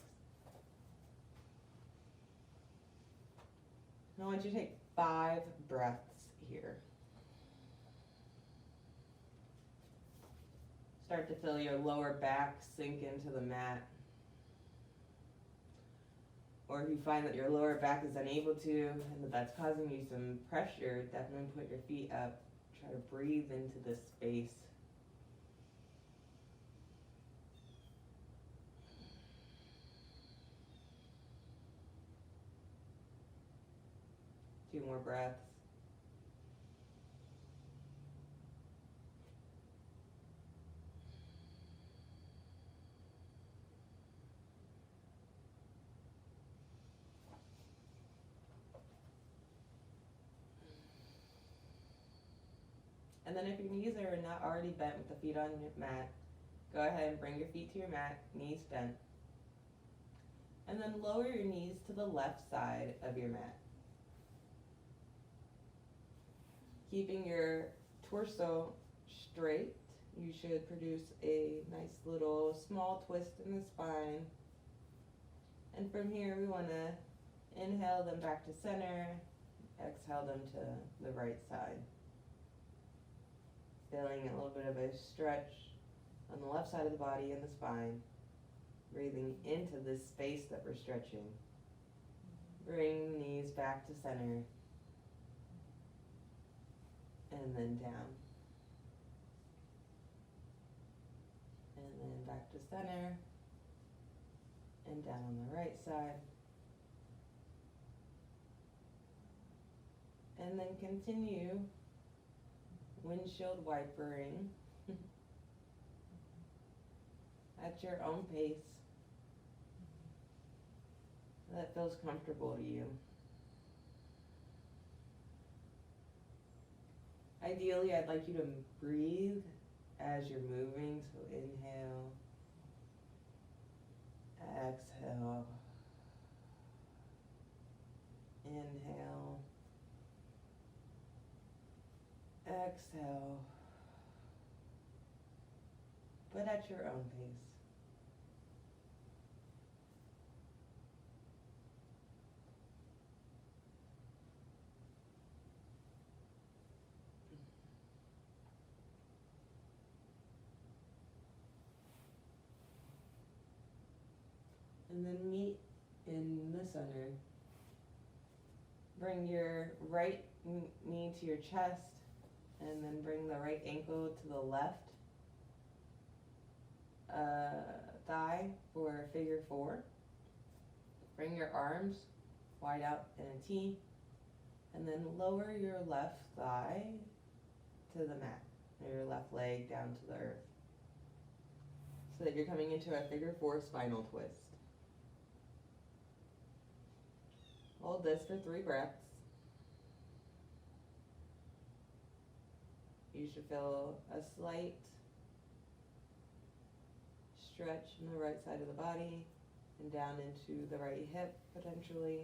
I want you to take 5 breaths here. Start to feel your lower back sink into the mat. Or if you find that your lower back is unable to and that that's causing you some pressure, definitely put your feet up. Try to breathe into this space. Two more breaths. And then if your knees are not already bent with the feet on your mat, go ahead and bring your feet to your mat, knees bent. And then lower your knees to the left side of your mat. Keeping your torso straight, you should produce a nice little small twist in the spine. And from here we want to inhale them back to center, exhale them to the right side. Feeling a little bit of a stretch on the left side of the body and the spine. Breathing into this space that we're stretching. Bring the knees back to center. And then down. And then back to center. And down on the right side. And then continue windshield wipering at your own pace that feels comfortable to you. Ideally, I'd like you to breathe as you're moving, so inhale, exhale, inhale, exhale, but at your own pace. And then meet in the center. Bring your right knee to your chest, and then bring the right ankle to the left thigh for figure 4. Bring your arms wide out in a T, and then lower your left thigh to the mat, or your left leg down to the earth, so that you're coming into a figure 4 spinal twist. Hold this for 3 breaths. You should feel a slight stretch in the right side of the body and down into the right hip potentially.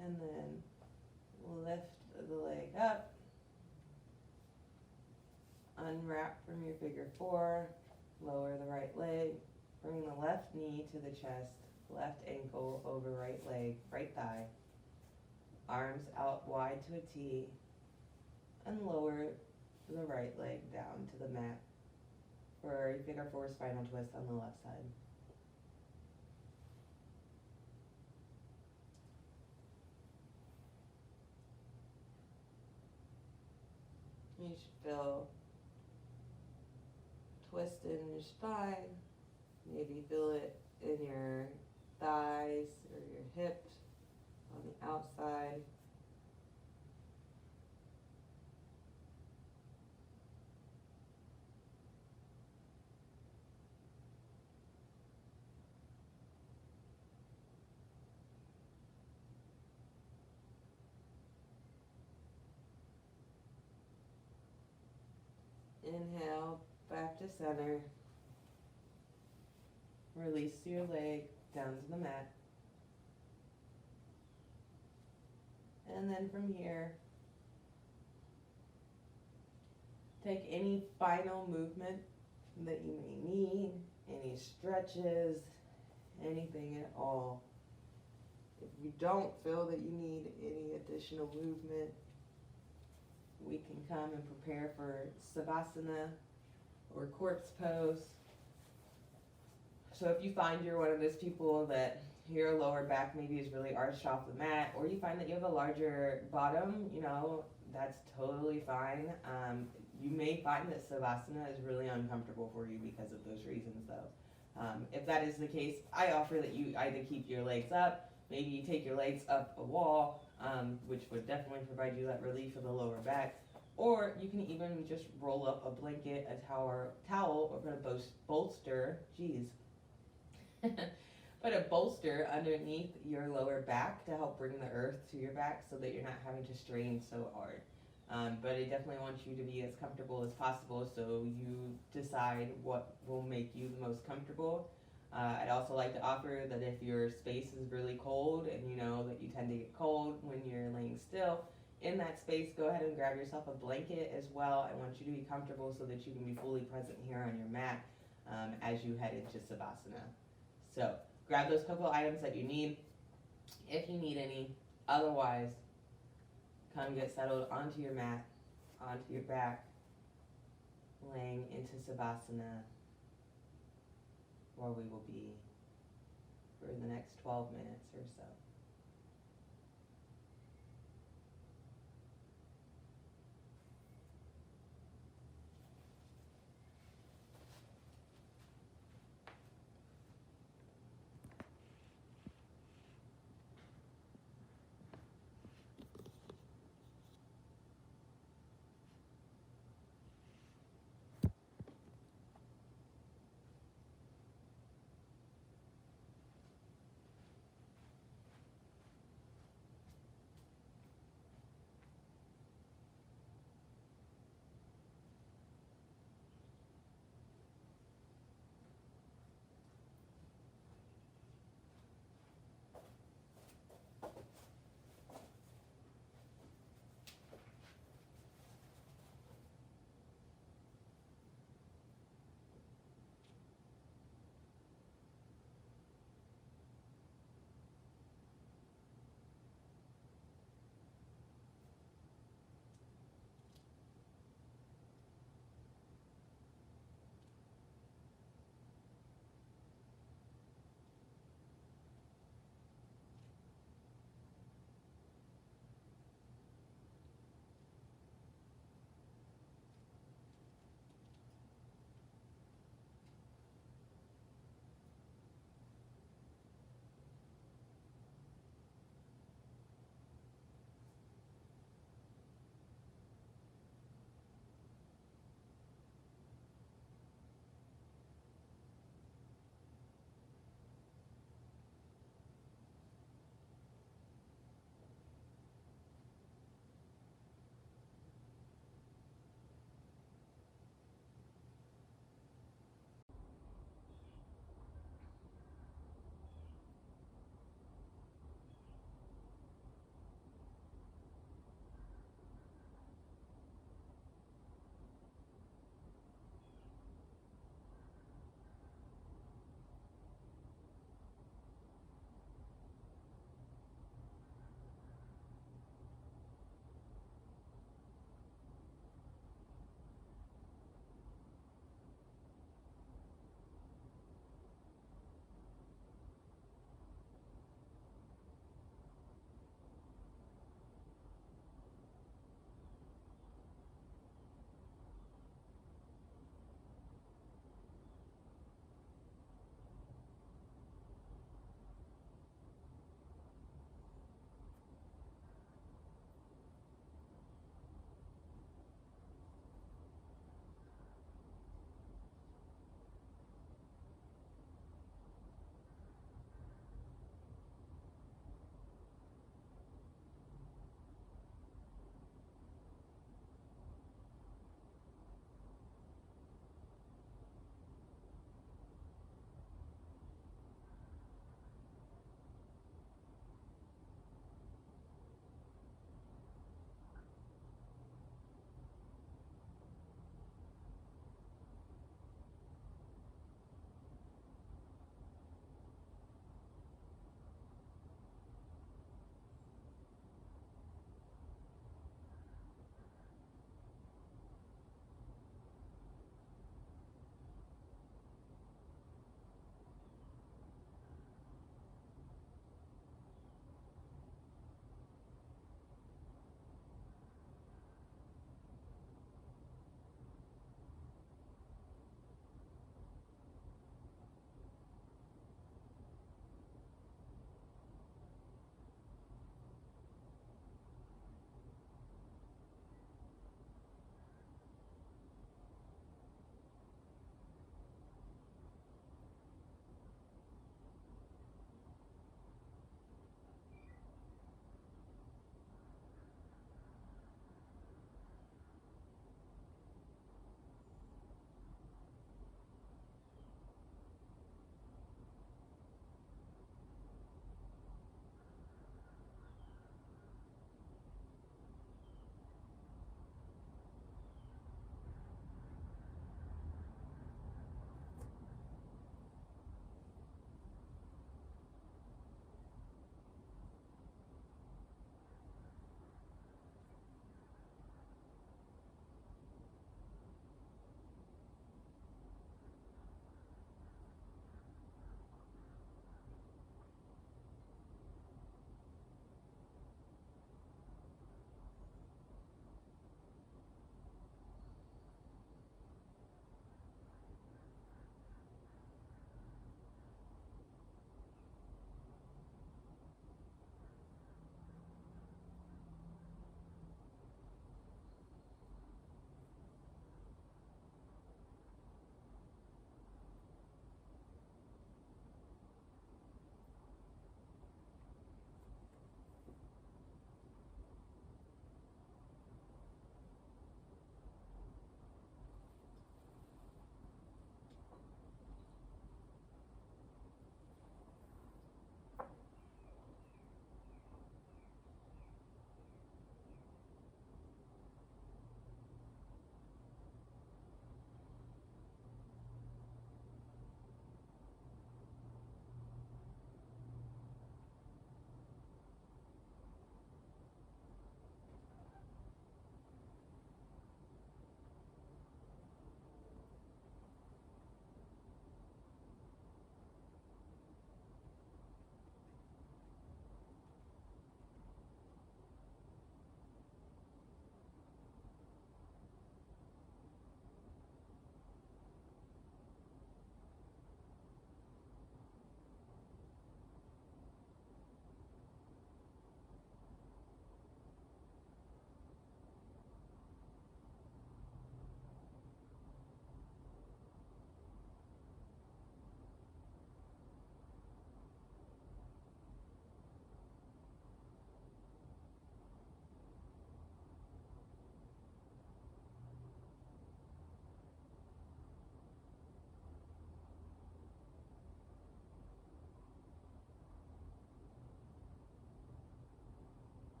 And then lift the leg up, unwrap from your figure 4, lower the right leg, bring the left knee to the chest, left ankle over right leg, right thigh, arms out wide to a T, and lower the right leg down to the mat for a figure 4 spinal twist on the left side. You should feel twist in your spine. Maybe feel it in your thighs or your hips on the outside. Inhale, back to center. Release your leg down to the mat. And then from here, take any final movement that you may need, any stretches, anything at all. If you don't feel that you need any additional movement, we can come and prepare for Savasana or corpse pose. So if you find you're one of those people that your lower back maybe is really arched off the mat, or you find that you have a larger bottom, that's totally fine. You may find that Savasana is really uncomfortable for you because of those reasons though. If that is the case, I offer that you either keep your legs up, maybe you take your legs up a wall, which would definitely provide you that relief of the lower back, or you can even just roll up a blanket, a towel, or put a bolster, put a bolster underneath your lower back to help bring the earth to your back so that you're not having to strain so hard. But I definitely want you to be as comfortable as possible, so you decide what will make you the most comfortable. I'd also like to offer that if your space is really cold and you know that you tend to get cold when you're laying still, in that space, go ahead and grab yourself a blanket as well. I want you to be comfortable so that you can be fully present here on your mat as you head into Savasana. So grab those couple items that you need, if you need any. Otherwise, come get settled onto your mat, onto your back, laying into Savasana, where we will be for the next 12 minutes or so.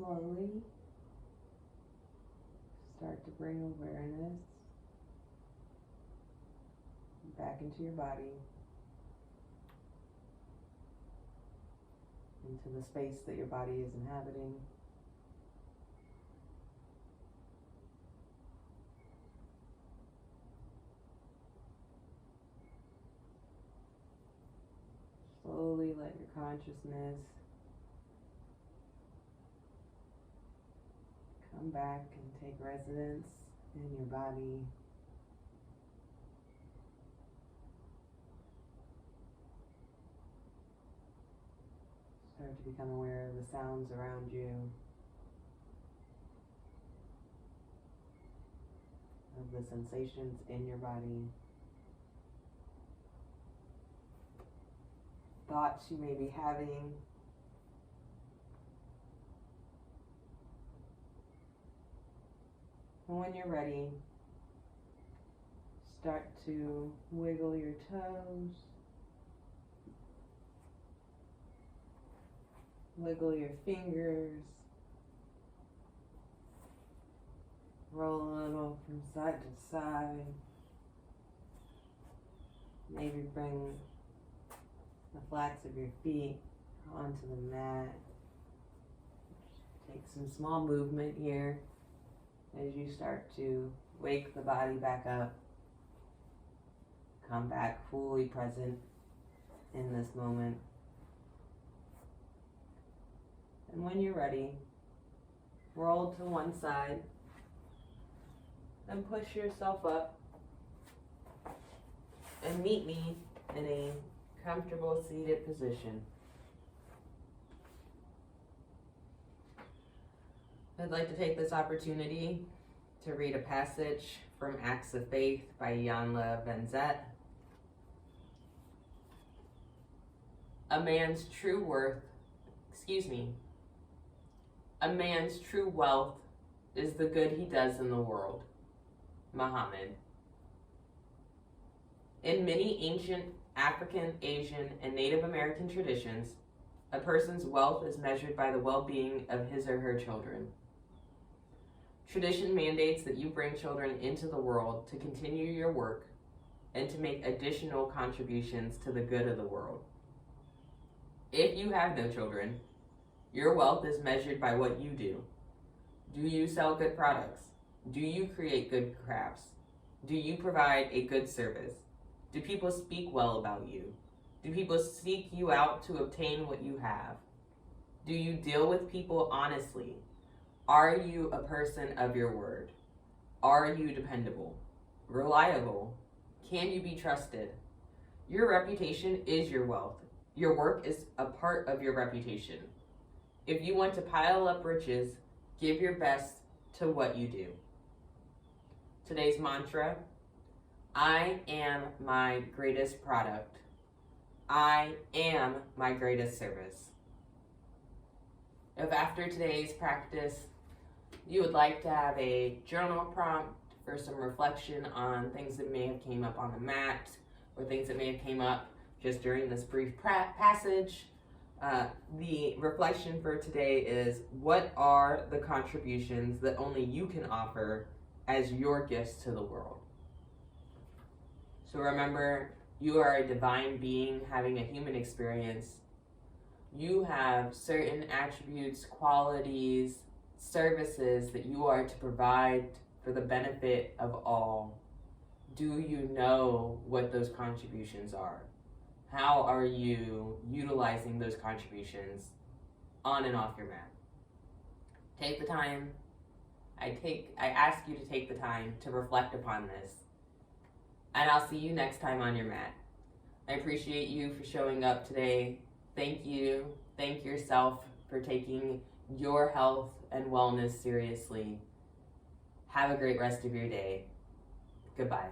slowly start to bring awareness back into your body, into the space that your body is inhabiting. Slowly let your consciousness come back and take residence in your body. Start to become aware of the sounds around you, of the sensations in your body, thoughts you may be having. And when you're ready, start to wiggle your toes, wiggle your fingers, roll a little from side to side. Maybe bring the flats of your feet onto the mat. Take some small movement here as you start to wake the body back up. Come back fully present in this moment. And when you're ready, roll to one side and push yourself up and meet me in a comfortable seated position. I'd like to take this opportunity to read a passage from Acts of Faith by Iyanla Vanzant. A man's true wealth is the good he does in the world. Muhammad. In many ancient African, Asian, and Native American traditions, a person's wealth is measured by the well-being of his or her children. Tradition mandates that you bring children into the world to continue your work and to make additional contributions to the good of the world. If you have no children, your wealth is measured by what you do. Do you sell good products? Do you create good crafts? Do you provide a good service? Do people speak well about you? Do people seek you out to obtain what you have? Do you deal with people honestly? Are you a person of your word? Are you dependable? Reliable? Can you be trusted? Your reputation is your wealth. Your work is a part of your reputation. If you want to pile up riches, give your best to what you do. Today's mantra: I am my greatest product. I am my greatest service. If after today's practice you would like to have a journal prompt for some reflection on things that may have came up on the mat or things that may have came up just during this brief passage, the reflection for today is: what are the contributions that only you can offer as your gifts to the world? So remember, you are a divine being having a human experience. You have certain attributes, qualities, services that you are to provide for the benefit of all. Do you know what those contributions are? How are you utilizing those contributions on and off your mat? Take the time. I ask you to take the time to reflect upon this. And I'll see you next time on your mat. I appreciate you for showing up today. Thank you. Thank yourself for taking your health and wellness seriously. Have a great rest of your day. Goodbye.